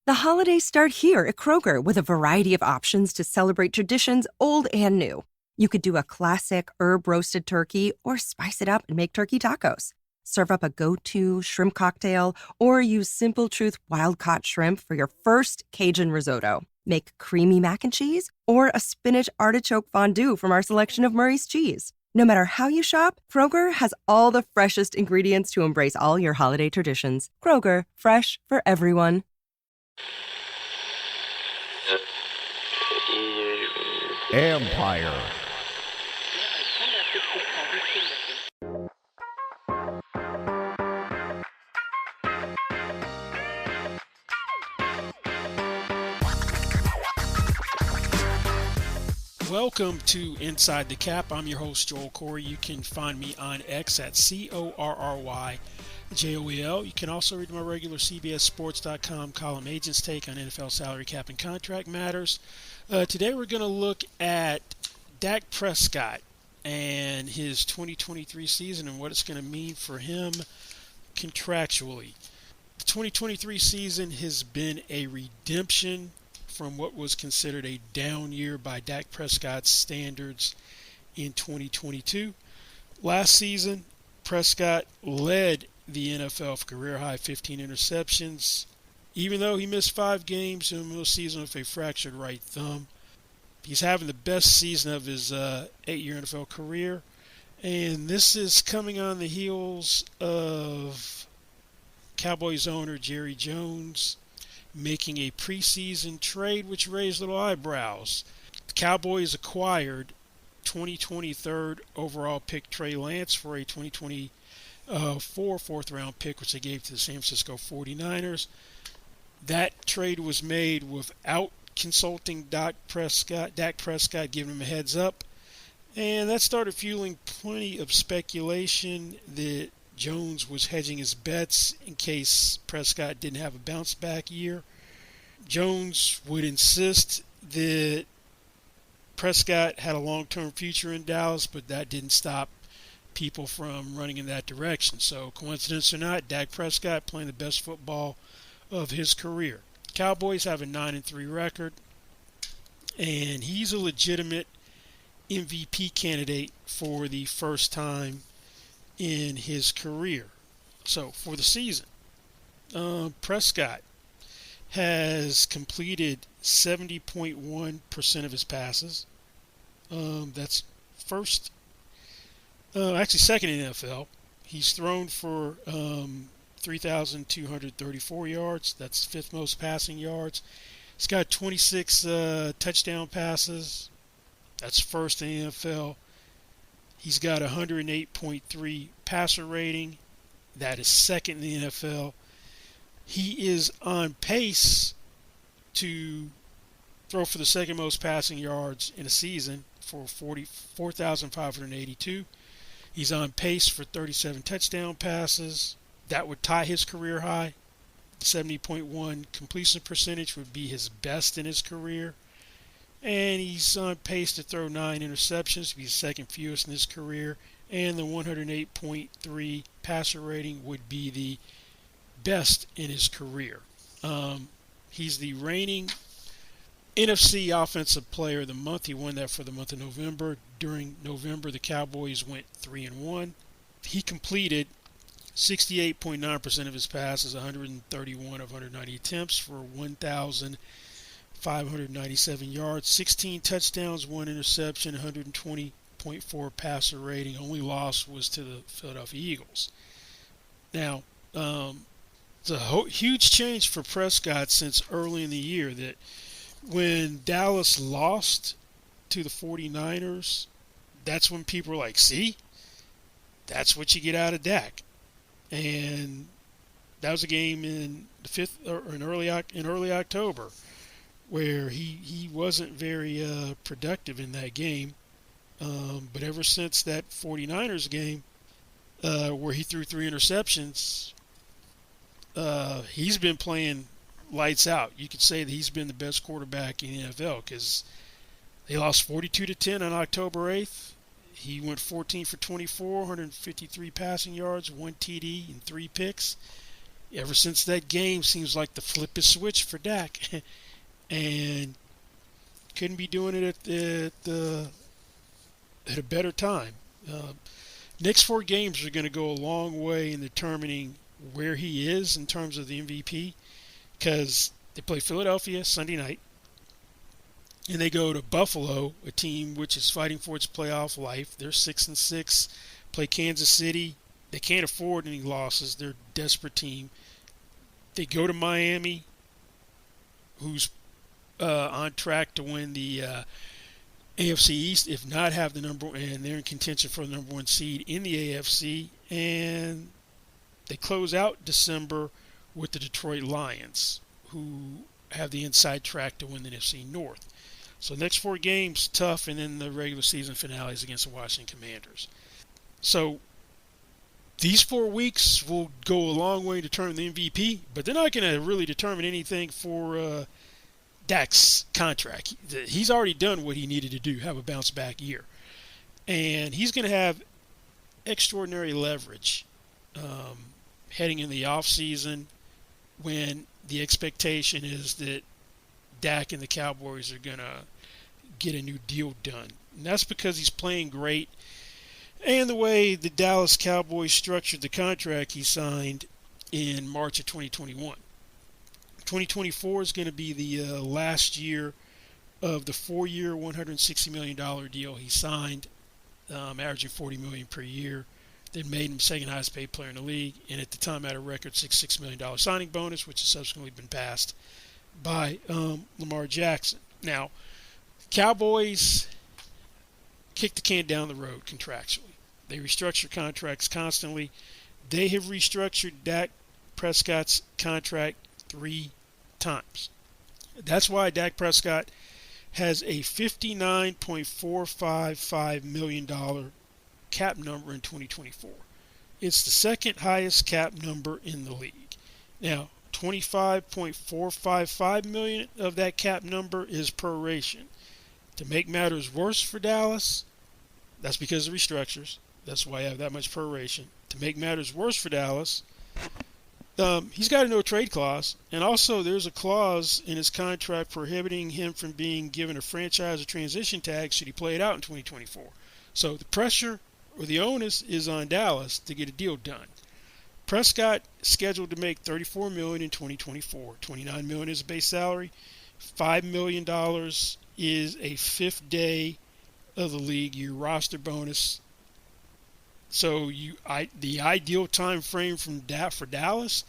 The holidays start here at Kroger with a variety of options to celebrate traditions old and new. You could do a classic herb-roasted turkey or spice it up and make turkey tacos. Serve up a go-to shrimp cocktail or use Simple Truth wild-caught shrimp for your first Cajun risotto. Make creamy mac and cheese or a spinach artichoke fondue from our selection of Murray's cheese. No matter how you shop, Kroger has all the freshest ingredients to embrace all your holiday traditions. Kroger, fresh for everyone. Empire. Welcome to Inside the Cap. I'm your host, Joel Corey. You can find me on X at CORRYJOEL. You can also read my regular CBSSports.com column, Agent's Take on NFL salary cap and contract matters. Today we're going to look at Dak Prescott and his 2023 season and what it's going to mean for him contractually. The 2023 season has been a redemption from what was considered a down year by Dak Prescott's standards in 2022. Last season, Prescott led the NFL for career-high 15 interceptions, even though he missed 5 games in the middle of the season with a fractured right thumb. He's having the best season of his 8-year NFL career, and this is coming on the heels of Cowboys owner Jerry Jones making a preseason trade which raised little eyebrows. The Cowboys acquired 2023 overall pick Trey Lance for a 2024 fourth-round pick, which they gave to the San Francisco 49ers. That trade was made without consulting Dak Prescott, giving him a heads up, and that started fueling plenty of speculation that Jones was hedging his bets in case Prescott didn't have a bounce-back year. Jones would insist that Prescott had a long-term future in Dallas, but that didn't stop people from running in that direction. So, coincidence or not, Dak Prescott playing the best football of his career. Cowboys have a 9-3 record, and he's a legitimate MVP candidate for the first time in his career. So for the season, Prescott has completed 70.1% of his passes. That's second in the NFL. He's thrown for 3,234 yards. That's fifth most passing yards. He's got 26 touchdown passes. That's first in the NFL. He's got 108.3 passer rating. That is second in the NFL. He is on pace to throw for the second most passing yards in a season for 4,582. He's on pace for 37 touchdown passes. That would tie his career high. 70.1 completion percentage would be his best in his career. And he's on pace to throw 9 interceptions, to be the second fewest in his career. And the 108.3 passer rating would be the best in his career. He's the reigning NFC Offensive Player of the Month. He won that for the month of November. During November, the Cowboys went 3-1. He completed 68.9% of his passes, 131 of 190 attempts for 1,597 yards, 16 touchdowns, 1 interception, 120.4 passer rating. Only loss was to the Philadelphia Eagles. Now, it's a huge change for Prescott since early in the year that when Dallas lost to the 49ers, that's when people were like, see, that's what you get out of Dak. And that was a game in the in early October where he wasn't very productive in that game. But ever since that 49ers game where he threw 3 interceptions, he's been playing lights out. You could say that he's been the best quarterback in the NFL because they lost 42-10 on October 8th. He went 14 for 24, 153 passing yards, 1 TD, and 3 picks. ever since that game, seems like the flip is switched for Dak, and couldn't be doing it at a better time. Next 4 games are going to go a long way in determining where he is in terms of the MVP, because they play Philadelphia Sunday night, and they go to Buffalo, a team which is fighting for its playoff life. They're 6-6. Play Kansas City. They can't afford any losses. They're a desperate team. They go to Miami, who's on track to win the AFC East, if not have the number one, and they're in contention for the number 1 seed in the AFC. And they close out December with the Detroit Lions, who have the inside track to win the NFC North. So next 4 games, tough, and then the regular season finales against the Washington Commanders. So these 4 weeks will go a long way to determine the MVP, but they're not going to really determine anything for Dak's contract. He's already done what he needed to do, have a bounce-back year. And he's going to have extraordinary leverage heading in the offseason, when the expectation is that Dak and the Cowboys are going to get a new deal done. And that's because he's playing great. And the way the Dallas Cowboys structured the contract he signed in March of 2021. 2024 is going to be the last year of the 4-year, $160 million deal he signed, averaging $40 million per year. That made him second highest paid player in the league, and at the time had a record $66 million signing bonus, which has subsequently been passed by Lamar Jackson. Now, Cowboys kick the can down the road contractually. They restructure contracts constantly. They have restructured Dak Prescott's contract 3 times. That's why Dak Prescott has a $59.455 million cap number in 2024. It's the second highest cap number in the league. Now, $25.455 million of that cap number is proration. To make matters worse for Dallas, that's because of restructures. That's why I have that much proration. To make matters worse for Dallas, he's got a no-trade clause, and also there's a clause in his contract prohibiting him from being given a franchise or transition tag should he play it out in 2024. So the pressure or the onus is on Dallas to get a deal done. Prescott is scheduled to make $34 million in 2024. $29 million is a base salary. $5 million is a 5th day of the league year roster bonus. So the ideal time frame for Dallas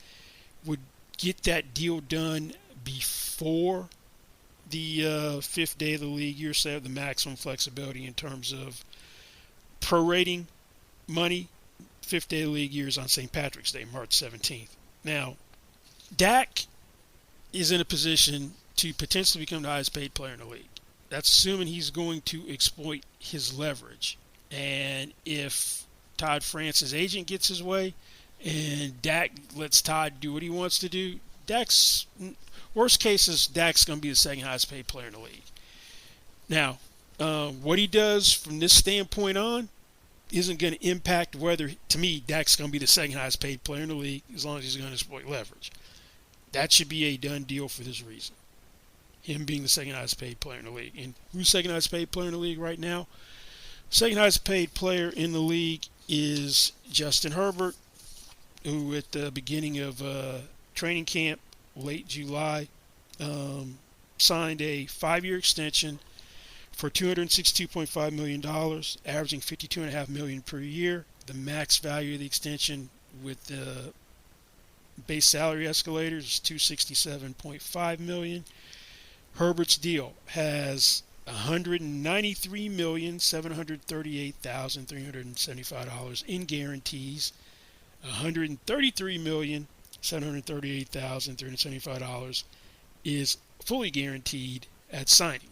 would get that deal done before the 5th day of the league year, so they have the maximum flexibility in terms of prorating money. 5th day of the league year is on St. Patrick's Day, March 17th. Now, Dak is in a position to potentially become the highest paid player in the league. That's assuming he's going to exploit his leverage. And if Todd France's agent gets his way and Dak lets Todd do what he wants to do, worst case is Dak's going to be the second highest paid player in the league. Now, what he does from this standpoint on isn't going to impact whether, to me, Dak's going to be the second highest paid player in the league as long as he's going to exploit leverage. That should be a done deal for this reason. Him being the second highest paid player in the league. And who's second highest paid player in the league right now? Second highest paid player in the league is Justin Herbert, who at the beginning of training camp, late July, signed a 5-year extension for $262.5 million, averaging $52.5 million per year. The max value of the extension with the base salary escalators is $267.5 million. Herbert's deal has $193,738,375 in guarantees, $133,738,375 is fully guaranteed at signing.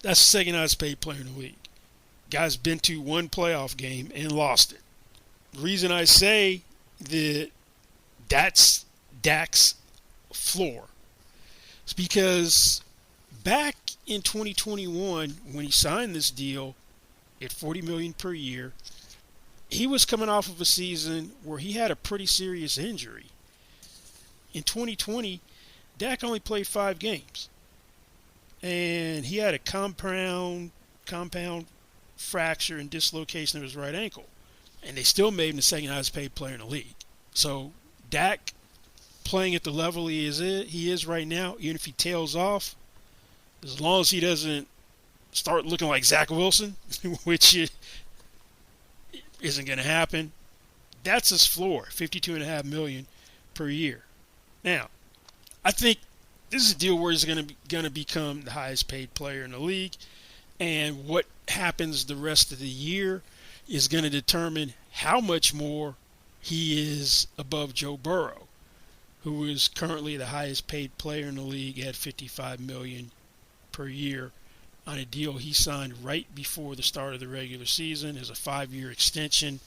That's the second highest paid player in the league. Guy's been to one playoff game and lost it. The reason I say that that's Dak's floor is because back in 2021, when he signed this deal at $40 million per year, he was coming off of a season where he had a pretty serious injury. in 2020, Dak only played 5 games. And he had a compound fracture and dislocation of his right ankle. And they still made him the second highest paid player in the league. So Dak playing at the level he is right now, even if he tails off, as long as he doesn't start looking like Zach Wilson, which isn't going to happen, that's his floor, $52.5 million per year. Now, I think this is a deal where he's going to become the highest paid player in the league, and what happens the rest of the year is going to determine how much more he is above Joe Burrow, who is currently the highest paid player in the league at $55 million per year on a deal he signed right before the start of the regular season as a 5-year extension,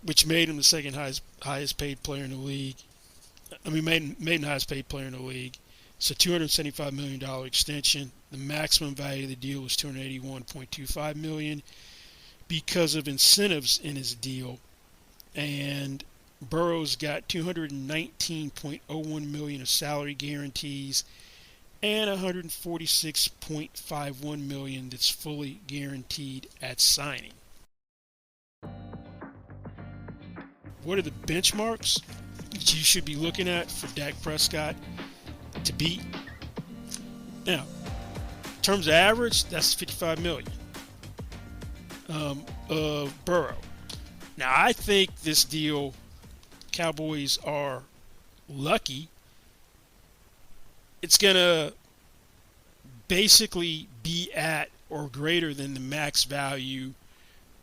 which made him the second highest paid player in the league. Made him the highest paid player in the league. It's a $275 million extension. The maximum value of the deal was $281.25 million because of incentives in his deal. And Burrow's got $219.01 million of salary guarantees and $146.51 million that's fully guaranteed at signing. What are the benchmarks that you should be looking at for Dak Prescott to beat? Now, in terms of average, that's $55 million of Burrow. Now, I think this deal, Cowboys are lucky. It's going to basically be at or greater than the max value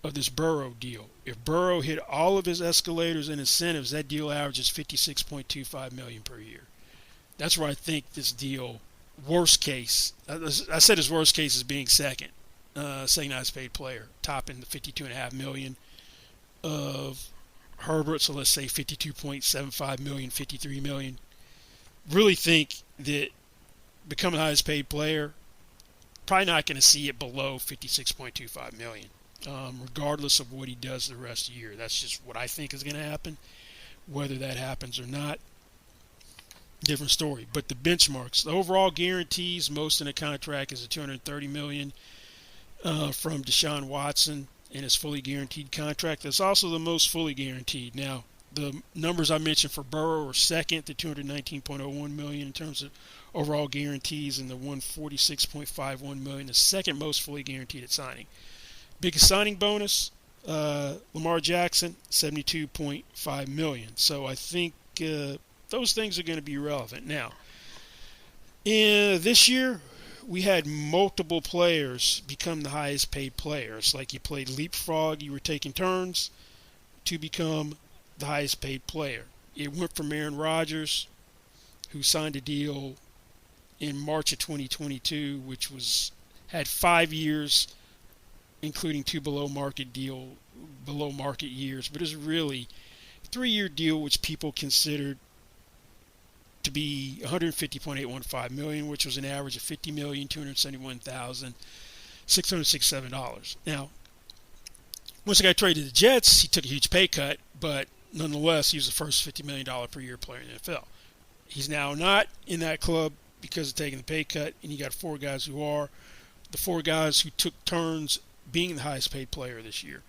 of this Burrow deal. If Burrow hit all of his escalators and incentives, that deal averages $56.25 million per year. That's where I think this deal, worst case, I said his worst case is being second highest paid player, topping the $52.5 million of Herbert. So let's say $52.75 million, $53 million. Really think that becoming the highest paid player, probably not going to see it below $56.25 million, regardless of what he does the rest of the year. That's just what I think is going to happen. Whether that happens or not, different story. But the benchmarks, the overall guarantees, most in a contract is a $230 million from Deshaun Watson in his fully guaranteed contract. That's also the most fully guaranteed. Now, the numbers I mentioned for Burrow are second, the $219.01 million in terms of overall guarantees, and the $146.51 million, the second most fully guaranteed at signing. Biggest signing bonus, Lamar Jackson, $72.5 million. So I think those things are going to be relevant. Now, this year, we had multiple players become the highest paid players. Like you played leapfrog, you were taking turns to become the highest paid player. It went from Aaron Rodgers, who signed a deal in March of 2022, which had 5 years, including 2 below market years, but it was really a 3-year deal, which people considered to be $150.815 million, which was an average of $50,271,667. Now, once the guy traded to the Jets, he took a huge pay cut, but nonetheless, he was the first $50 million per year player in the NFL. He's now not in that club because of taking the pay cut, and you got 4 guys who are. The 4 guys who took turns being the highest paid player this year.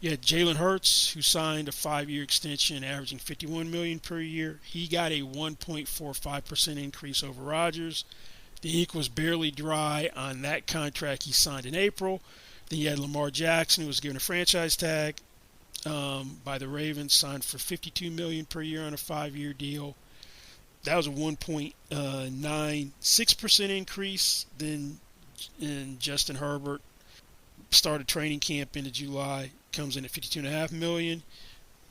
You had Jalen Hurts, who signed a 5-year extension averaging $51 million per year. He got a 1.45% increase over Rodgers. The ink was barely dry on that contract he signed in April. Then you had Lamar Jackson, who was given a franchise tag by the Ravens, signed for $52 million per year on a 5-year deal. That was a 1.96% increase. Then Justin Herbert started training camp into July, comes in at $52.5 million.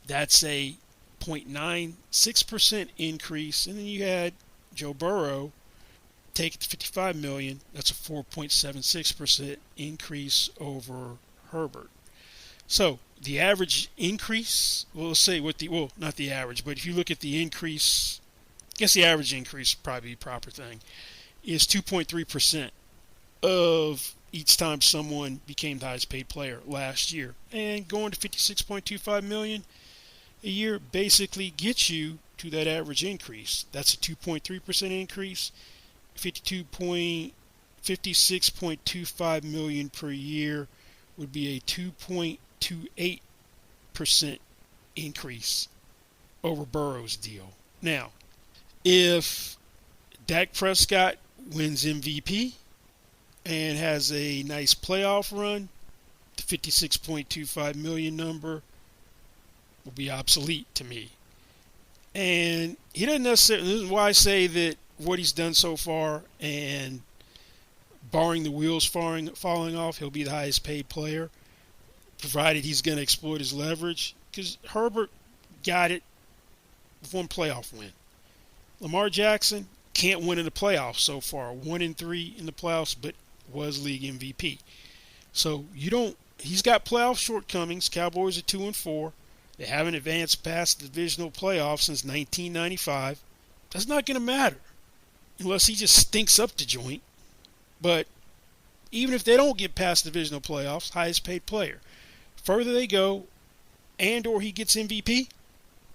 That's a 0.96% increase. And then you had Joe Burrow take it to $55 million. That's a 4.76% increase over Herbert. So the average increase, well, let's say not the average, but if you look at the increase, I guess the average increase would probably be the proper thing, is 2.3% of each time someone became the highest paid player last year. And going to $56.25 million a year basically gets you to that average increase. That's a 2.3% increase. 56.25 million per year would be a 2.28% increase over Burrow's deal. Now, if Dak Prescott wins MVP and has a nice playoff run, the 56.25 million number will be obsolete to me. And he doesn't necessarily, this is why I say that what he's done so far, and barring the wheels falling off, he'll be the highest paid player, provided he's going to exploit his leverage, because Herbert got it with one playoff win. Lamar Jackson can't win in the playoffs so far. 1-3 in the playoffs, but was league MVP. So he's got playoff shortcomings. Cowboys are 2-4. They haven't advanced past the divisional playoffs since 1995. That's not going to matter unless he just stinks up the joint. But even if they don't get past the divisional playoffs, highest paid player. Further they go, and or he gets MVP,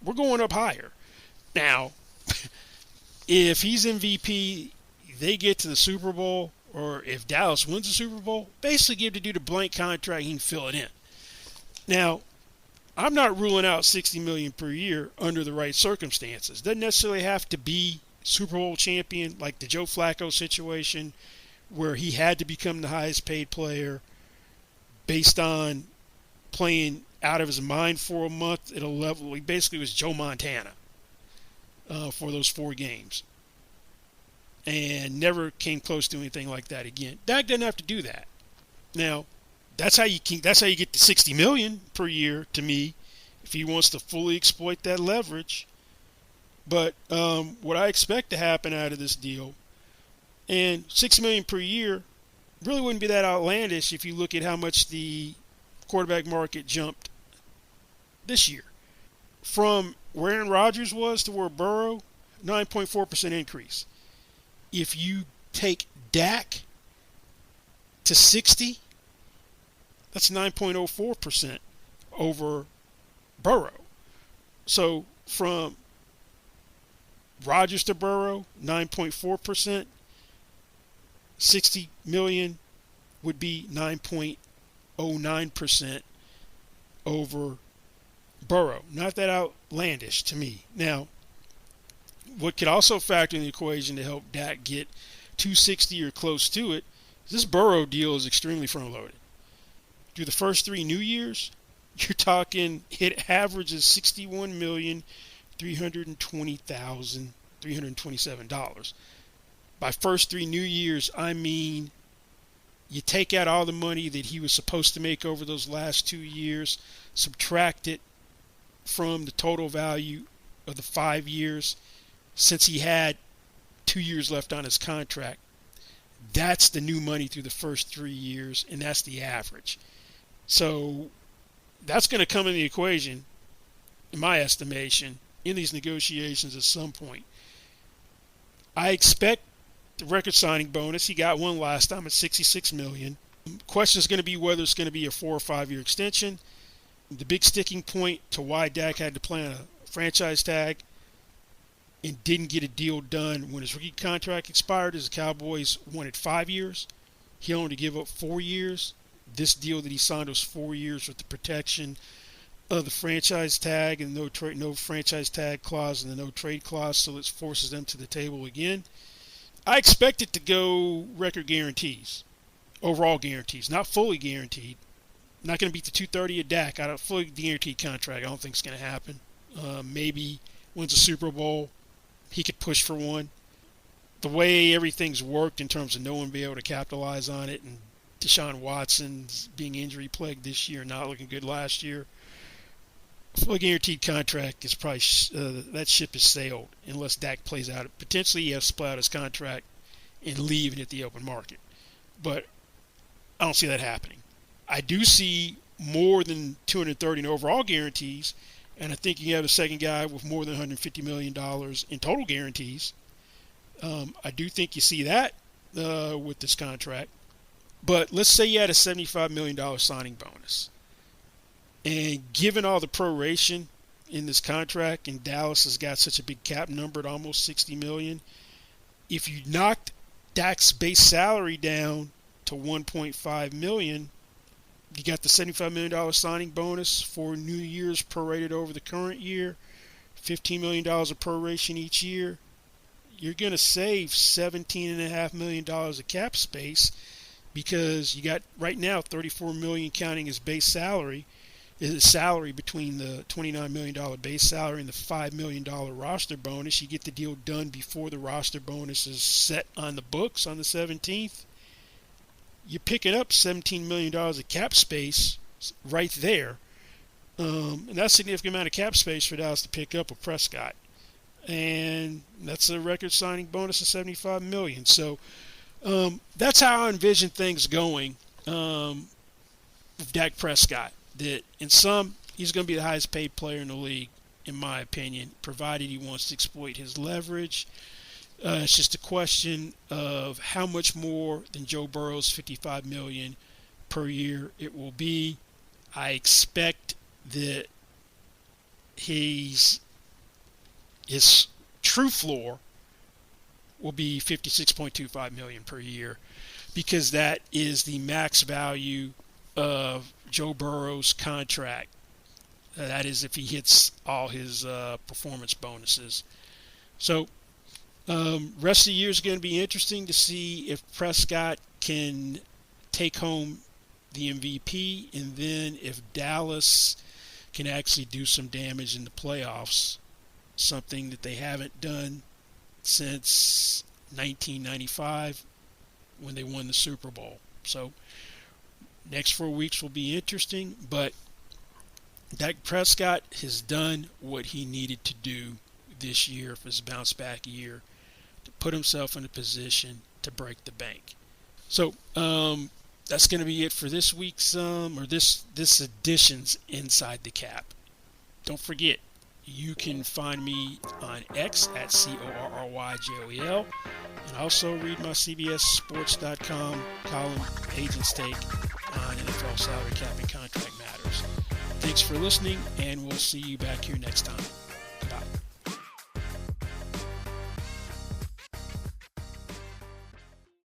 we're going up higher. Now, if he's MVP, they get to the Super Bowl, or if Dallas wins the Super Bowl, basically give the dude a blank contract, he can fill it in. Now, I'm not ruling out $60 million per year under the right circumstances. Doesn't necessarily have to be Super Bowl champion like the Joe Flacco situation, where he had to become the highest paid player based on playing out of his mind for a month at a level. He basically was Joe Montana for those 4 games, and never came close to anything like that again. Dak doesn't have to do that. Now, that's how you get to $60 million per year to me, if he wants to fully exploit that leverage. But what I expect to happen out of this deal, and $6 million per year really wouldn't be that outlandish if you look at how much the quarterback market jumped this year. From where Aaron Rodgers was to where Burrow, 9.4% increase. If you take Dak to 60, that's 9.04% over Burrow. So from Rodgers to Burrow, 9.4%. 60 million would be 9.09% over Burrow. Not that outlandish to me. Now, what could also factor in the equation to help Dak get 260 or close to it is this Burrow deal is extremely front-loaded. Through the first 3 New Years, you're talking it averages $61,320,327. By first 3 New Years, I mean you take out all the money that he was supposed to make over those last 2 years, subtract it from the total value of the 5 years since he had 2 years left on his contract. That's the new money through the first 3 years, and that's the average. So that's going to come in the equation, in my estimation, in these negotiations at some point. I expect the record signing bonus. He got one last time at $66 million. The question is going to be whether it's going to be a 4 or 5 year extension. The big sticking point to why Dak had to play on a franchise tag and didn't get a deal done when his rookie contract expired is the Cowboys wanted 5 years. He only give up 4 years. This deal that he signed was 4 years with the protection of the franchise tag and no franchise tag clause and the no trade clause, so it forces them to the table again. I expect it to go record guarantees, overall guarantees, not fully guaranteed. Not going to beat the 230 of Dak. I don't fully guaranteed contract. I don't think it's going to happen. Maybe wins a Super Bowl, he could push for one. The way everything's worked in terms of no one being able to capitalize on it, and Deshaun Watson's being injury plagued this year, not looking good last year. Fully guaranteed contract is probably that ship has sailed unless Dak plays out. Potentially, he has to play out his contract and leave and hit the open market, but I don't see that happening. I do see more than 230 in overall guarantees, and I think you have a second guy with more than $150 million in total guarantees. I do think you see that with this contract. But let's say you had a $75 million signing bonus. And given all the proration in this contract, and Dallas has got such a big cap number at almost $60 million. If you knocked Dak's base salary down to $1.5 million, you got the $75 million signing bonus for New Year's prorated over the current year, $15 million of proration each year. You're going to save $17.5 million of cap space, because you got right now $34 million counting his base salary. His salary between the $29 million base salary and the $5 million roster bonus. You get the deal done before the roster bonus is set on the books on the 17th. You're picking up $17 million of cap space right there. And that's a significant amount of cap space for Dallas to pick up with Prescott. And that's a record signing bonus of $75 million. So that's how I envision things going with Dak Prescott. That in sum, he's going to be the highest paid player in the league, in my opinion, provided he wants to exploit his leverage. It's just a question of how much more than Joe Burrow's $55 million per year it will be. I expect that his true floor will be $56.25 million per year, because that is the max value of Joe Burrow's contract. That is if he hits all his performance bonuses. So rest of the year is going to be interesting to see if Prescott can take home the MVP, and then if Dallas can actually do some damage in the playoffs, something that they haven't done since 1995 when they won the Super Bowl. So next 4 weeks will be interesting, but Dak Prescott has done what he needed to do this year for his bounce back year to put himself in a position to break the bank. So that's going to be it for this week's this edition's Inside the Cap. Don't forget, you can find me on X at CORRYJOEL, and also read my CBSSports.com column, Agent's Take, on NFL salary cap and contract matters. Thanks for listening, and we'll see you back here next time. Goodbye.